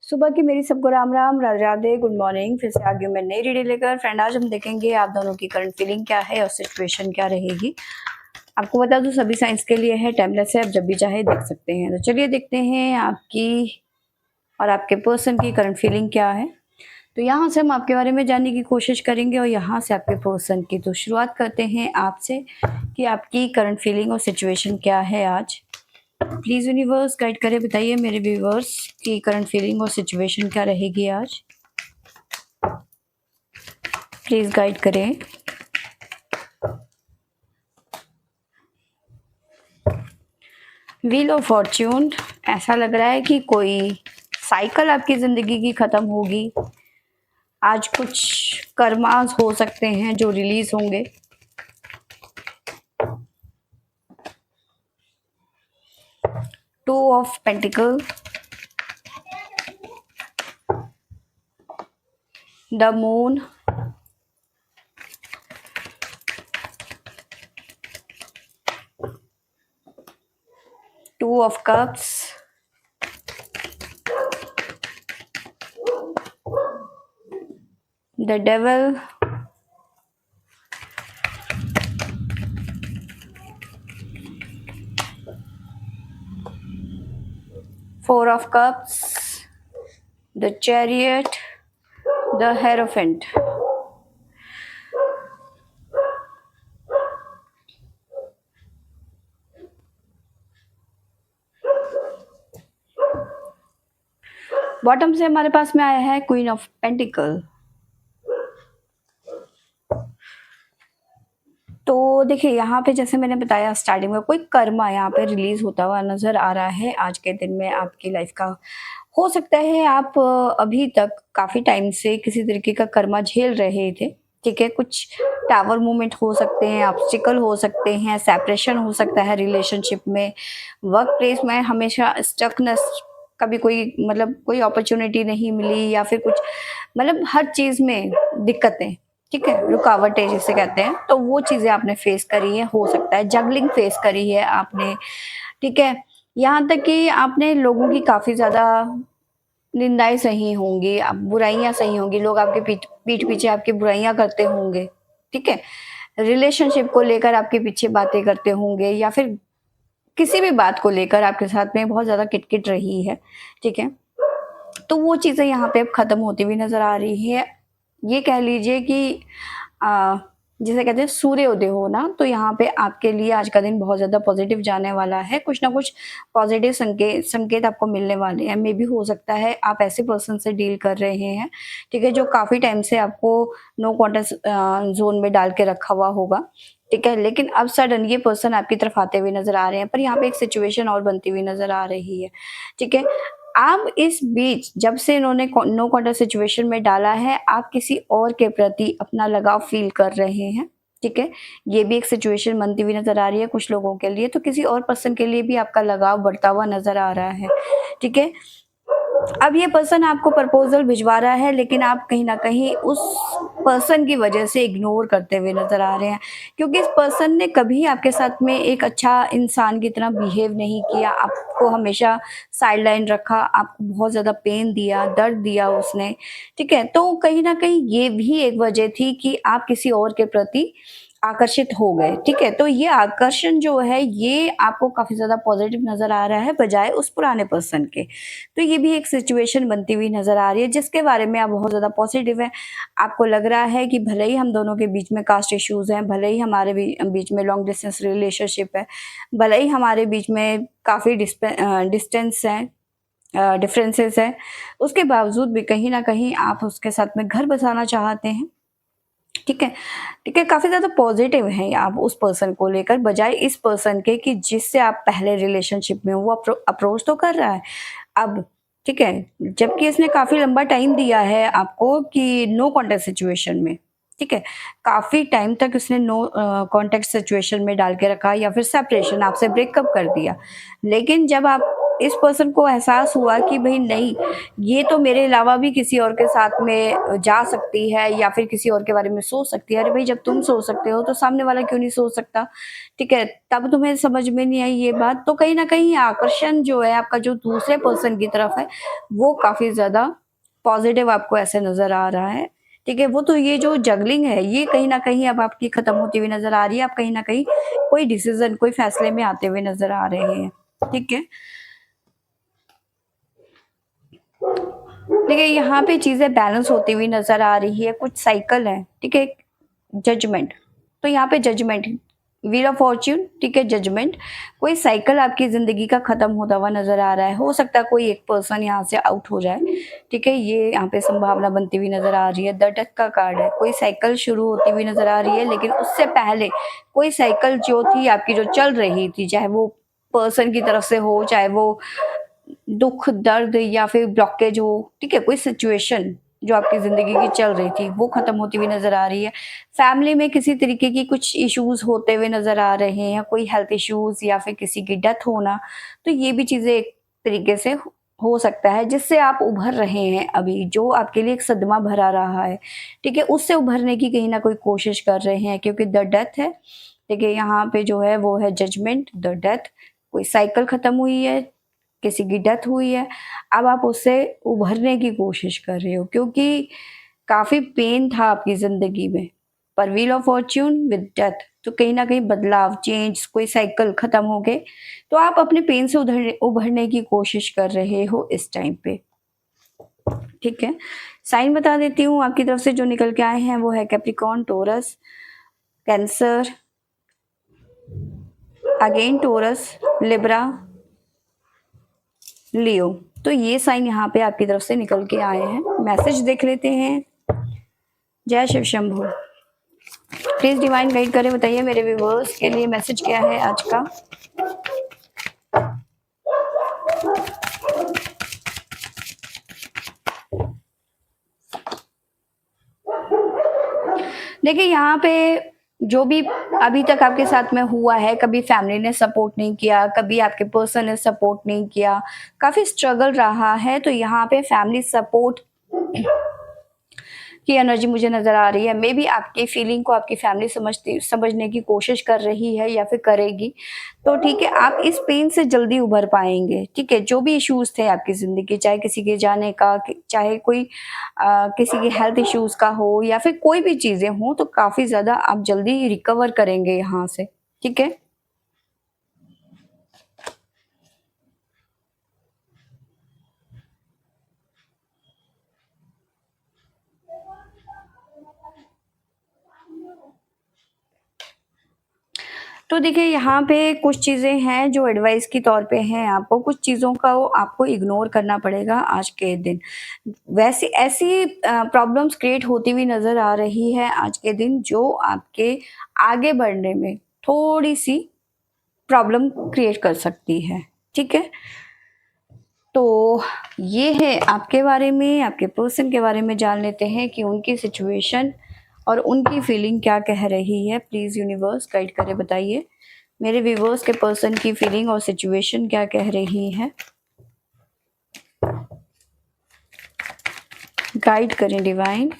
सुबह की मेरी सबको राम राम, राधे राधे, गुड मॉर्निंग। फिर से आ गई मैं नई रीडिंग लेकर। फ्रेंड, आज हम देखेंगे आप दोनों की करंट फीलिंग क्या है और सिचुएशन क्या रहेगी। आपको बता दूं सभी साइंस के लिए है, टाइमलेस है, आप जब भी चाहे देख सकते हैं। तो चलिए देखते हैं आपकी और आपके पर्सन की करंट फीलिंग क्या है। तो यहाँ से हम आपके बारे में जानने की कोशिश करेंगे और यहाँ से आपके पर्सन की। तो शुरुआत करते हैं आपसे कि आपकी करंट फीलिंग और सिचुएशन क्या है आज। प्लीज यूनिवर्स गाइड करें, बताइए मेरे व्यूवर्स की करंट फीलिंग और सिचुएशन क्या रहेगी आज। प्लीज गाइड करें। व्हील ऑफ फॉर्च्यून, ऐसा लग रहा है कि कोई साइकिल आपकी जिंदगी की खत्म होगी। आज कुछ कर्मास हो सकते हैं जो रिलीज होंगे। Two of pentacle, the moon, two of cups, the devil, four of cups, the chariot, the hierophant. Bottom से हमारे पास में आया है क्वीन ऑफ पेंटिकल। तो देखिए यहाँ पे जैसे मैंने बताया स्टार्टिंग में, कोई कर्मा यहाँ पे रिलीज होता हुआ नजर आ रहा है आज के दिन में आपकी लाइफ का। हो सकता है आप अभी तक काफी टाइम से किसी तरीके का कर्मा झेल रहे थे। ठीक है, कुछ टावर मूवमेंट हो सकते हैं, ऑब्स्टिकल हो सकते हैं, सेपरेशन हो सकता है रिलेशनशिप में, वर्क प्लेस में हमेशा स्टकनेस, कभी कोई मतलब कोई अपॉर्चुनिटी नहीं मिली या फिर कुछ मतलब हर चीज में दिक्कतें। ठीक है, रुकावटें जिसे कहते हैं, तो वो चीजें आपने फेस करी है। हो सकता है जगलिंग फेस करी है आपने। ठीक है, यहाँ तक कि आपने लोगों की काफी ज्यादा निंदाएं सही होंगी, आप बुराइयां सही होंगी, लोग आपके पीठ पीछे आपकी बुराइयां करते होंगे। ठीक है, रिलेशनशिप को लेकर आपके पीछे बातें करते होंगे या फिर किसी भी बात को लेकर आपके साथ में बहुत ज्यादा किटकिट रही है। ठीक है, तो वो चीजें यहाँ पे अब खत्म होती हुई नजर आ रही है। ये कह लीजिए कि आ, जिसे कहते हैं सूर्योदय हो ना, तो यहाँ पे आपके लिए आज का दिन बहुत ज्यादा पॉजिटिव जाने वाला है। कुछ ना कुछ पॉजिटिव संकेत आपको मिलने वाले हैं। मे भी हो सकता है आप ऐसे पर्सन से डील कर रहे हैं, ठीक है, जो काफी टाइम से आपको नो कॉन्टेक्ट जोन में डाल के रखा हुआ होगा। ठीक है, लेकिन अब सडन ये पर्सन आपकी तरफ आते हुए नजर आ रहे हैं। पर यहाँ पे एक सिचुएशन और बनती हुई नजर आ रही है। ठीक है, आप इस बीच जब से इन्होंने नो कॉन्टेक्ट सिचुएशन में डाला है, आप किसी और के प्रति अपना लगाव फील कर रहे हैं। ठीक है, ये भी एक सिचुएशन बनती हुई नजर आ रही है कुछ लोगों के लिए। तो किसी और पर्सन के लिए भी आपका लगाव बढ़ता हुआ नजर आ रहा है। ठीक है, अब ये पर्सन आपको प्रपोजल भिजवा रहा है, लेकिन आप कहीं ना कहीं उस पर्सन की वजह से इग्नोर करते हुए नजर आ रहे हैं, क्योंकि इस पर्सन ने कभी आपके साथ में एक अच्छा इंसान की तरह बिहेव नहीं किया। आपको हमेशा साइड लाइन रखा, आपको बहुत ज्यादा पेन दिया, दर्द दिया उसने। ठीक है, तो कहीं ना कहीं ये भी एक वजह थी कि आप किसी और के प्रति आकर्षित हो गए। ठीक है, तो ये आकर्षण जो है ये आपको काफी ज्यादा पॉजिटिव नजर आ रहा है बजाय उस पुराने पर्सन के। तो ये भी एक सिचुएशन बनती हुई नजर आ रही है जिसके बारे में आप बहुत ज्यादा पॉजिटिव है। आपको लग रहा है कि भले ही हम दोनों के बीच में कास्ट इश्यूज हैं, भले ही हमारे बीच में लॉन्ग डिस्टेंस रिलेशनशिप है, भले ही हमारे बीच में काफी डिस्टेंस है, डिफरेंसेस है, उसके बावजूद भी कहीं ना कहीं आप उसके साथ में घर बसाना चाहते हैं। ठीक है, ठीक है, काफी ज्यादा पॉजिटिव है आप उस पर्सन को लेकर बजाय इस पर्सन के कि जिससे आप पहले रिलेशनशिप में, वो अप्रोच तो कर रहा है अब। ठीक है, जबकि इसने काफी लंबा टाइम दिया है आपको कि नो कॉन्टेक्ट सिचुएशन में। ठीक है, काफी टाइम तक उसने नो कॉन्टेक्ट सिचुएशन में डाल के रखा या फिर सेपरेशन, आपसे ब्रेकअप कर दिया। लेकिन जब आप इस पर्सन को एहसास हुआ कि भाई नहीं, ये तो मेरे अलावा भी किसी और के साथ में जा सकती है या फिर किसी और के बारे में सोच सकती है। अरे भाई, जब तुम सोच सकते हो तो सामने वाला क्यों नहीं सोच सकता? ठीक है, तब तुम्हें समझ में नहीं आई ये बात। तो कहीं ना कहीं आकर्षण जो है आपका, जो दूसरे पर्सन की तरफ है, वो काफी ज्यादा पॉजिटिव आपको ऐसे नजर आ रहा है। ठीक है, वो तो ये जो जगलिंग है ये कहीं ना कहीं अब आपकी खत्म होती हुई नजर आ रही है। आप कहीं ना कहीं कोई डिसीजन, कोई फैसले में आते हुए नजर आ रहे हैं। ठीक है, देखिए यहाँ पे चीजें बैलेंस होती हुई नजर आ रही है, कुछ साइकिल है। ठीक है, जजमेंट, तो यहाँ पे जजमेंट, व्हील ऑफ फॉर्च्यून, ठीक है, जजमेंट, कोई साइकिल आपकी जिंदगी का खत्म होता हुआ नजर आ रहा है। हो सकता है कोई एक पर्सन यहाँ से आउट हो जाए। ठीक है, ये यहाँ पे संभावना बनती हुई नजर आ रही है। द डेथ का कार्ड है, कोई साइकिल शुरू होती हुई नजर आ रही है, लेकिन उससे पहले कोई साइकिल जो थी आपकी, जो चल रही थी, चाहे वो पर्सन की तरफ से हो, चाहे वो दुख दर्द या फिर ब्लॉकेज हो, ठीक है, कोई सिचुएशन जो आपकी जिंदगी की चल रही थी वो खत्म होती हुई नजर आ रही है। फैमिली में किसी तरीके की कुछ इश्यूज होते हुए नजर आ रहे हैं, कोई हेल्थ इश्यूज या फिर किसी की डेथ होना। तो ये भी चीजें एक तरीके से हो सकता है जिससे आप उभर रहे हैं अभी, जो आपके लिए एक सदमा भरा रहा है। ठीक है, उससे उभरने की कहीं ना कोई कोशिश कर रहे हैं, क्योंकि द डेथ है। देखिए यहाँ पे जो है वो है जजमेंट, द डेथ, कोई साइकिल खत्म हुई है, किसी की डेथ हुई है। अब आप उससे उभरने की कोशिश कर रहे हो, क्योंकि काफी पेन था आपकी जिंदगी में। पर wheel of Fortune with death, तो कहीं ना कहीं बदलाव, चेंज, कोई साइकिल खत्म हो गए। तो आप अपने पेन से उधर उभरने की कोशिश कर रहे हो इस टाइम पे। ठीक है, साइन बता देती हूँ आपकी तरफ से जो निकल के आए हैं, वो है Capricorn, Taurus, cancer, again Taurus, Libra, Leo. तो ये साइन यहाँ पे आपकी तरफ से निकल के आए हैं। मैसेज देख लेते हैं। जय Shiv Shambhu. Please divine guide करें, बताइए मेरे व्यूअर्स के लिए मैसेज क्या है आज का। देखिए यहाँ पे जो भी अभी तक आपके साथ में हुआ है, कभी फैमिली ने सपोर्ट नहीं किया, कभी आपके पर्सन ने सपोर्ट नहीं किया, काफी स्ट्रगल रहा है। तो यहाँ पे फैमिली सपोर्ट की एनर्जी मुझे नजर आ रही है। मे बी आपकी फीलिंग को आपकी फैमिली समझने की कोशिश कर रही है या फिर करेगी। तो ठीक है, आप इस पेन से जल्दी उभर पाएंगे। ठीक है, जो भी इश्यूज थे आपकी जिंदगी, चाहे किसी के जाने का, चाहे कोई किसी के हेल्थ इश्यूज का हो या फिर कोई भी चीजें हो, तो काफी ज्यादा आप जल्दी रिकवर करेंगे यहाँ से। ठीक है, तो देखिए यहाँ पे कुछ चीज़ें हैं जो एडवाइस की तौर पे हैं आपको, कुछ चीज़ों का वो आपको इग्नोर करना पड़ेगा आज के दिन। वैसे ऐसी प्रॉब्लम्स क्रिएट होती हुई नज़र आ रही है आज के दिन, जो आपके आगे बढ़ने में थोड़ी-सी प्रॉब्लम क्रिएट कर सकती है। ठीक है? तो ये है आपके बारे में, आपके पर्सन के बारे में जान लेते हैं कि उनकी सिचुएशन और उनकी फीलिंग क्या कह रही है। प्लीज़ यूनिवर्स गाइड करें, बताइए मेरे व्यूवर्स के पर्सन की फीलिंग और सिचुएशन क्या कह रही है। गाइड करें divine.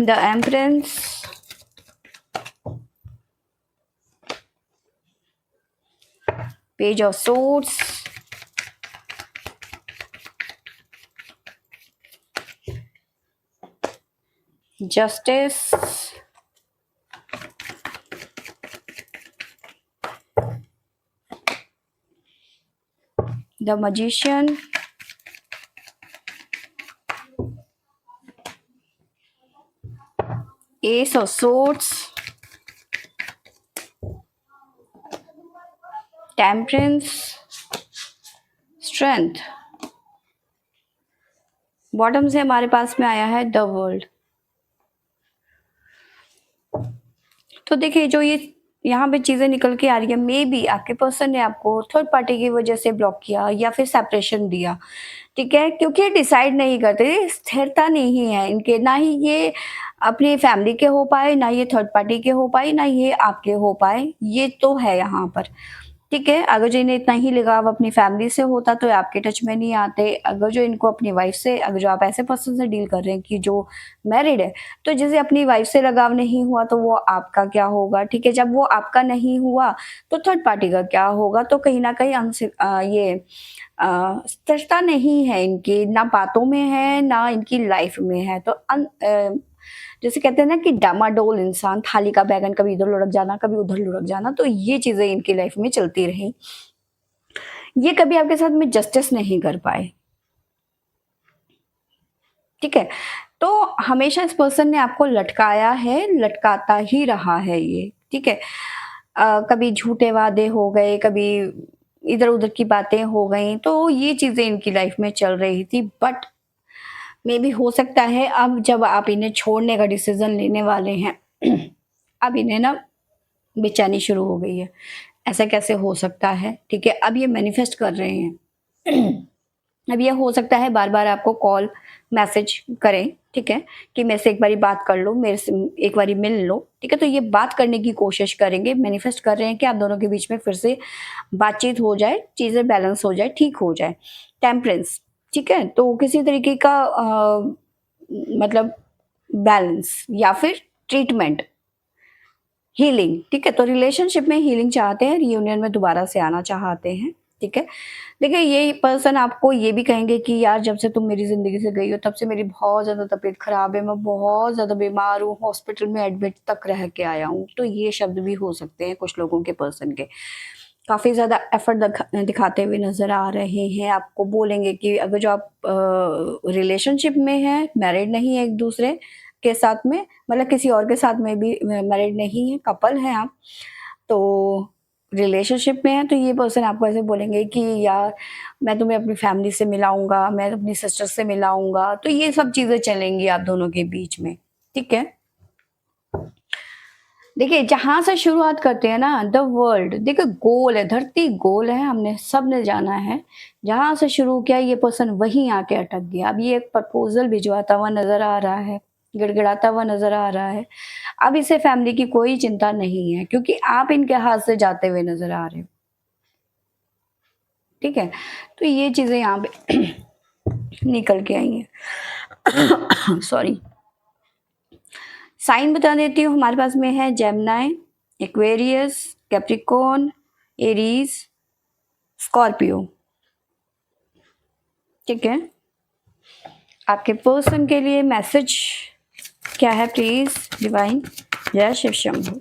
The empress, page of swords, justice, the magician, ace of swords, temperance, strength. Bottom से हमारे पास में आया है द वर्ल्ड। तो देखिए जो ये यहाँ पे चीज़ें निकल के आ रही है, मे बी आपके पर्सन ने आपको थर्ड पार्टी की वजह से ब्लॉक किया या फिर सेपरेशन दिया, ठीक है? क्योंकि ये डिसाइड नहीं करते, ये स्थिरता नहीं है इनके, ना ही ये अपनी फैमिली के हो पाए, ना ये थर्ड पार्टी के हो पाए, ना ये आपके हो पाए, ये तो है यहाँ पर। ठीक है, अगर जो इन्हें इतना ही लगाव अपनी फैमिली से होता तो ये आपके टच में नहीं आते। अगर जो इनको अपनी वाइफ से, अगर जो आप ऐसे पर्सन से डील कर रहे हैं कि जो मैरिड है, तो जिसे अपनी वाइफ से लगाव नहीं हुआ तो वो आपका क्या होगा, ठीक है? जब वो आपका नहीं हुआ तो थर्ड पार्टी का क्या होगा? तो कहीं न कहीं ये स्थिरता नहीं है इनकी, ना बातों में है, ना इनकी लाइफ में है। तो जैसे कहते हैं ना कि डामाडोल इंसान, थाली का बैगन कभी इधर लुढ़क जाना, कभी उधर लुढ़क जाना, तो ये चीज़ें इनकी लाइफ में चलती रही। ये कभी आपके साथ में जस्टिस नहीं कर पाए, ठीक है? तो हमेशा इस पर्सन ने आपको लटकाया है, लटकाता ही रहा है ये, ठीक है? कभी झूठे वादे हो गए, कभी इधर-उधर की बातें हो गईं, तो ये चीज़ें इनकी लाइफ में चल रही थी। बट मे बी हो सकता है अब जब आप इन्हें छोड़ने का डिसीज़न लेने वाले हैं, अब इन्हें ना बेचैनी शुरू हो गई है। ऐसा कैसे हो सकता है? ठीक है, अब ये मैनिफेस्ट कर रहे हैं। अब ये हो सकता है बार-बार आपको कॉल, मैसेज करें, ठीक है? कि मेरे से एक बारी बात कर लो, मेरे से एक बारी मिल लो, ठीक है? तो ये बात करने की कोशिश करेंगे, मैनिफेस्ट कर रहे हैं कि आप दोनों के बीच में फिर से बातचीत हो जाए, चीज़ें बैलेंस हो जाए, ठीक हो जाए। टेम्परेंस, ठीक है? तो किसी तरीके का मतलब बैलेंस या फिर ट्रीटमेंट, हीलिंग, ठीक है? तो रिलेशनशिप में हीलिंग चाहते हैं, रियूनियन में दोबारा से आना चाहते हैं, ठीक है? देखिए, ये पर्सन आपको ये भी कहेंगे कि यार जब से तुम मेरी ज़िंदगी से गई हो तब से मेरी बहुत ज़्यादा तबीयत ख़राब है, मैं बहुत ज़्यादा बीमार हूँ, हॉस्पिटल में एडमिट तक रह के आया हूँ। तो ये शब्द भी हो सकते हैं कुछ लोगों के पर्सन के। काफ़ी ज़्यादा एफ़र्ट दिखाते हुए नज़र आ रहे हैं, आपको बोलेंगे कि अगर जो आप रिलेशनशिप में हैं, मैरिड नहीं है एक-दूसरे के साथ में, मतलब किसी और के साथ में भी मैरिड नहीं है, कपल हैं आप, तो रिलेशनशिप में हैं, तो ये पर्सन आपको ऐसे बोलेंगे कि यार मैं तुम्हें अपनी फैमिली से मिलाऊँगा, मैं अपनी सिस्टर से मिलाऊँगा, तो ये सब चीज़ें चलेंगी आप दोनों के बीच में, ठीक है? देखिए, जहाँ से शुरुआत करते हैं ना, द वर्ल्ड, देखिए गोल है, धरती गोल है, हमने सबने जाना है। जहाँ से शुरू किया ये पर्सन वहीं आके अटक गया। अब ये एक प्रपोज़ल भिजवाता हुआ नज़र आ रहा है, गिड़गिड़ाता हुआ नज़र आ रहा है। अब इसे फैमिली की कोई चिंता नहीं है क्योंकि आप इनके हाथ से जाते हुए नज़र आ रहे हो, ठीक है? तो ये चीज़ें यहाँ पे निकल के आई हैं। सॉरी। साइन बता देती हूँ, हमारे पास में है Gemini, Aquarius, Capricorn, Aries, Scorpio, ठीक है? आपके पर्सन के लिए मैसेज क्या है प्लीज डिवाइन? जय शिव शंभू।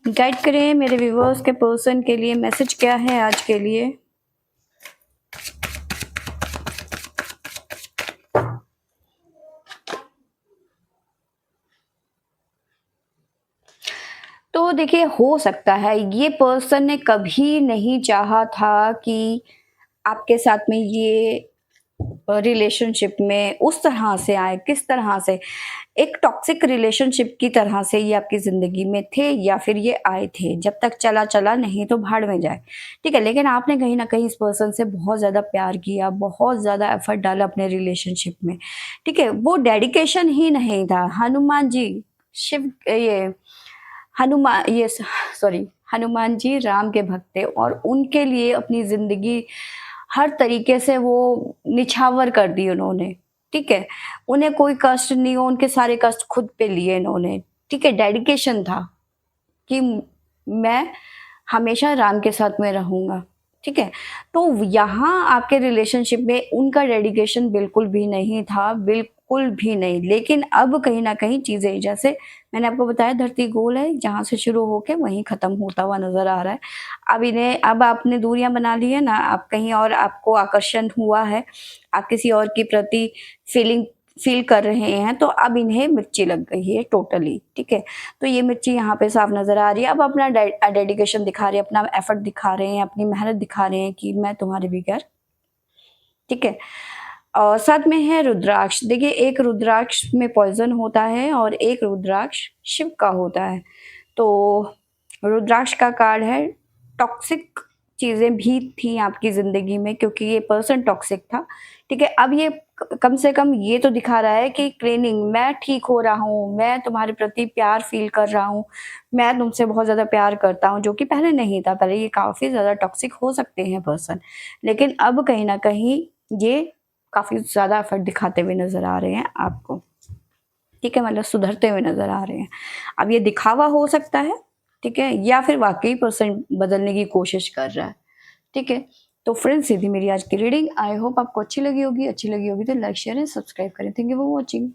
गाइड करें मेरे व्यूवर्स के पर्सन के लिए, मैसेज क्या है आज के लिए? तो देखिए, हो सकता है ये पर्सन ने कभी नहीं चाहा था कि आपके साथ में ये रिलेशनशिप में उस तरह से आए, किस तरह से, एक टॉक्सिक रिलेशनशिप की तरह से ये आपकी ज़िंदगी में थे या फिर ये आए थे। जब तक चला चला, नहीं तो भाड़ में जाए, ठीक है? लेकिन आपने कहीं न कहीं इस पर्सन से बहुत ज़्यादा प्यार किया, बहुत ज़्यादा एफर्ट डाला अपने रिलेशनशिप में, ठीक है? वो डेडिकेशन ही नहीं था। हनुमान जी, शिव ये ये सॉरी, हनुमान जी राम के भक्त थे और उनके लिए अपनी ज़िंदगी हर तरीके से वो निछावर कर दी उन्होंने, ठीक है? उन्हें कोई कष्ट नहीं हो, उनके सारे कष्ट खुद पे लिए इन्होंने, ठीक है? डेडिकेशन था कि मैं हमेशा राम के साथ में रहूँगा, ठीक है? तो यहाँ आपके रिलेशनशिप में उनका डेडिकेशन बिल्कुल भी नहीं था, बिल्कुल भी नहीं। लेकिन अब कहीं न कहीं चीज़ें, जैसे मैंने आपको बताया, धरती गोल है, जहाँ से शुरू होके वहीं ख़त्म होता हुआ नज़र आ रहा है। अब आपने दूरियाँ बना ली है ना, आप कहीं और, आपको आकर्षण हुआ है, आप किसी और के प्रति फीलिंग फ़ील कर रहे हैं, तो अब इन्हें मिर्ची लग गई है टोटली, ठीक है? तो ये मिर्ची यहाँ पे साफ नज़र आ रही है। अब अपना डेडिकेशन दिखा रहे हैं, अपना एफर्ट दिखा रहे हैं, अपनी मेहनत दिखा रहे हैं कि मैं तुम्हारे बगैर, ठीक है? और साथ में है रुद्राक्ष। देखिए, एक रुद्राक्ष में पॉइज़न होता है और एक रुद्राक्ष शिव का होता है। तो रुद्राक्ष का कार्ड है, टॉक्सिक चीज़ें भी थी आपकी ज़िंदगी में क्योंकि ये पर्सन टॉक्सिक था, ठीक है? अब ये कम से कम ये तो दिखा रहा है कि क्लीनिंग, मैं ठीक हो रहा हूँ, मैं तुम्हारे प्रति प्यार फ़ील कर रहा हूँ, मैं तुमसे बहुत ज़्यादा प्यार करता हूँ, जो कि पहले नहीं था। पहले ये काफ़ी ज़्यादा टॉक्सिक हो सकते हैं पर्सन, लेकिन अब कहीं न कहीं ये काफ़ी ज़्यादा एफ़र्ट दिखाते हुए नज़र आ रहे हैं आपको, ठीक है? मतलब सुधरते हुए नज़र आ रहे हैं। अब ये दिखावा हो सकता है, ठीक है? या फिर वाक़ई पर्सन बदलने की कोशिश कर रहा है, ठीक है? तो फ्रेंड्स, ये थी मेरी आज की रीडिंग। आई होप आपको अच्छी लगी होगी तो लाइक, शेयर एंड सब्सक्राइब करें। Thank you for watching.